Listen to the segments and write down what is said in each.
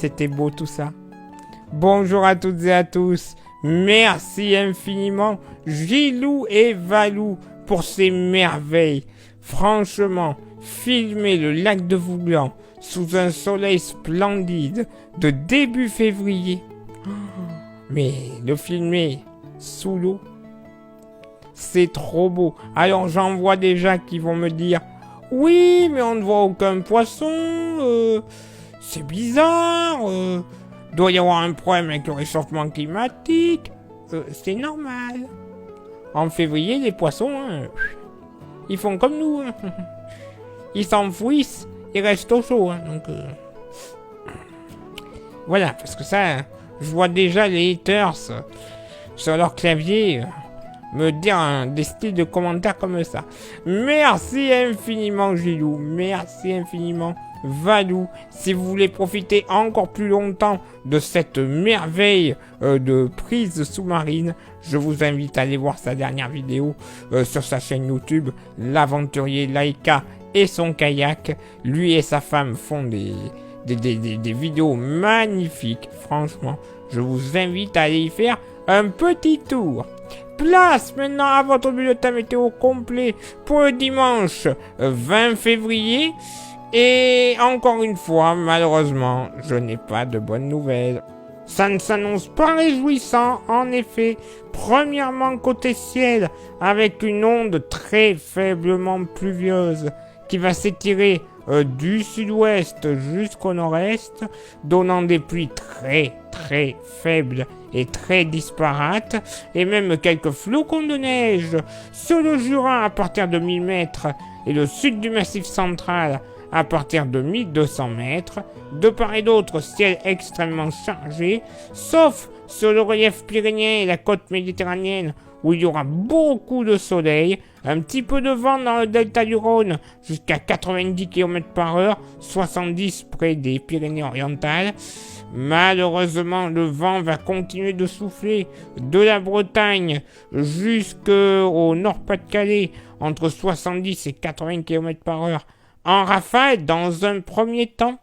c'était beau tout ça. Bonjour à toutes et à tous. Merci infiniment, Gilou et Valou, pour ces merveilles. Franchement, filmer le lac de Vouglan sous un soleil splendide de début février. Mais le filmer sous l'eau, c'est trop beau. Alors j'en vois déjà qui vont me dire « Oui, mais on ne voit aucun poisson, c'est bizarre, doit y avoir un problème avec le réchauffement climatique, c'est normal. » En février, les poissons, ils font comme nous. Ils s'enfouissent, ils restent au chaud. Donc, voilà, parce que ça, je vois déjà les haters sur leur clavier me dire des styles de commentaires comme ça. Merci infiniment Gilou, merci infiniment Valou. Si vous voulez profiter encore plus longtemps de cette merveille de prise sous-marine, je vous invite à aller voir sa dernière vidéo sur sa chaîne YouTube, l'aventurier Laika et son kayak. Lui et sa femme font des vidéos magnifiques. Franchement, je vous invite à aller y faire un petit tour. Place maintenant à votre bulletin météo complet pour le dimanche 20 février. Et encore une fois, malheureusement, je n'ai pas de bonnes nouvelles. Ça ne s'annonce pas réjouissant, en effet. Premièrement, côté ciel, avec une onde très faiblement pluvieuse qui va s'étirer du sud-ouest jusqu'au nord-est, donnant des pluies très très faibles et très disparates, et même quelques flocons de neige sur le Jura à partir de 1000 mètres et le sud du Massif central à partir de 1200 mètres. De part et d'autre, ciel extrêmement chargé, sauf sur le relief pyrénéen et la côte méditerranéenne, où il y aura beaucoup de soleil, un petit peu de vent dans le delta du Rhône, jusqu'à 90 km/h, 70 près des Pyrénées-Orientales. Malheureusement, le vent va continuer de souffler de la Bretagne jusqu'au Nord-Pas-de-Calais, entre 70 et 80 km/h, en rafale dans un premier temps.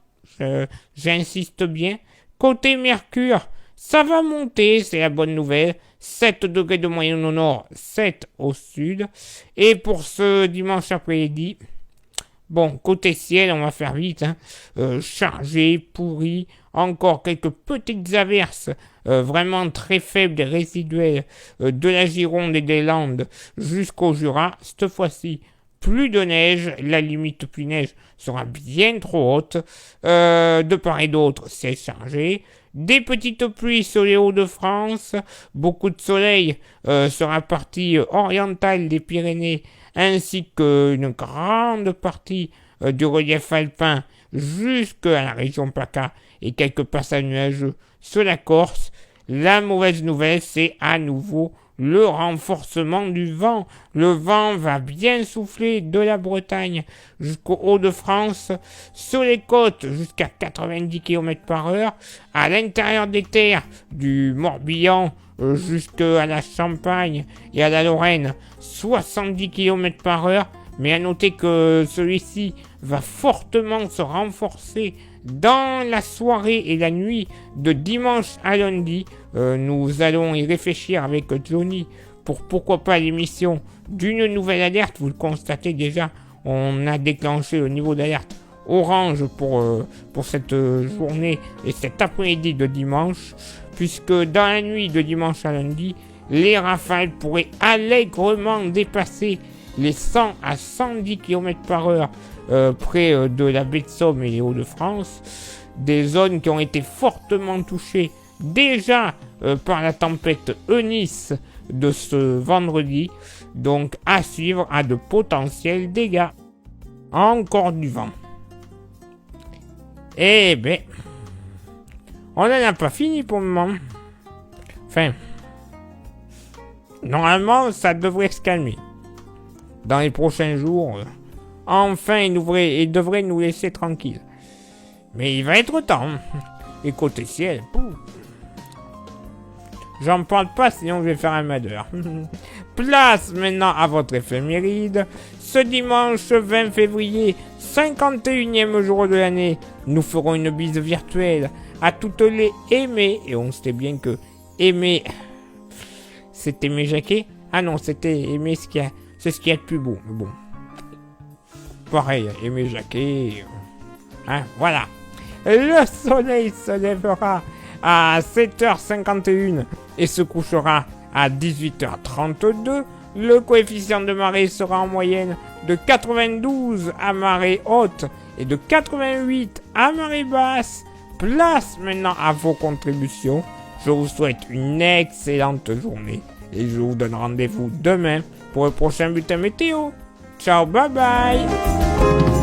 J'insiste bien. Côté Mercure, ça va monter, c'est la bonne nouvelle. 7 degrés de moyenne au nord, 7 au sud. Et pour ce dimanche après-midi, bon, côté ciel, on va faire vite, chargé, pourri, encore quelques petites averses, vraiment très faibles et résiduelles, de la Gironde et des Landes jusqu'au Jura. Cette fois-ci, plus de neige, la limite pluie-neige sera bien trop haute, de part et d'autre, c'est chargé. Des petites pluies sur les Hauts-de-France, beaucoup de soleil sur la partie orientale des Pyrénées, ainsi qu'une grande partie du relief alpin jusqu'à la région PACA et quelques passages nuageux sur la Corse. La mauvaise nouvelle, c'est à nouveau le renforcement du vent. Le vent va bien souffler de la Bretagne jusqu'au Hauts-de-France, sur les côtes jusqu'à 90 km/h, à l'intérieur des terres du Morbihan jusqu'à la Champagne et à la Lorraine, 70 km/h. Mais à noter que celui-ci va fortement se renforcer dans la soirée et la nuit de dimanche à lundi. Nous allons y réfléchir avec Johnny pour pourquoi pas l'émission d'une nouvelle alerte. Vous le constatez déjà, on a déclenché le niveau d'alerte orange pour cette journée et cet après-midi de dimanche, puisque dans la nuit de dimanche à lundi, les rafales pourraient allègrement dépasser les 100 à 110 km/h près de la baie de Somme et les Hauts-de-France, des zones qui ont été fortement touchées déjà par la tempête Eunice de ce vendredi, donc à suivre à de potentiels dégâts. Encore du vent. Eh ben, on n'en a pas fini pour le moment. Enfin, normalement, ça devrait se calmer. Dans les prochains jours, enfin, il devrait nous laisser tranquilles. Mais il va être temps. Et côté ciel, pouf. J'en parle pas, sinon je vais faire un malheur. Place maintenant à votre éphéméride. Ce dimanche 20 février, 51e jour de l'année, nous ferons une bise virtuelle à toutes les aimer. Et on sait bien que aimer, c'est aimer Jacquet. Ah non, c'était aimer c'est ce qu'il y a de plus beau. Mais bon, pareil, aimer Jacquet. Hein, voilà. Le soleil se lèvera à 7h51 et se couchera à 18h32. Le coefficient de marée sera en moyenne de 92 à marée haute et de 88 à marée basse. Place maintenant à vos contributions. Je vous souhaite une excellente journée et je vous donne rendez-vous demain pour le prochain bulletin météo. Ciao, bye bye.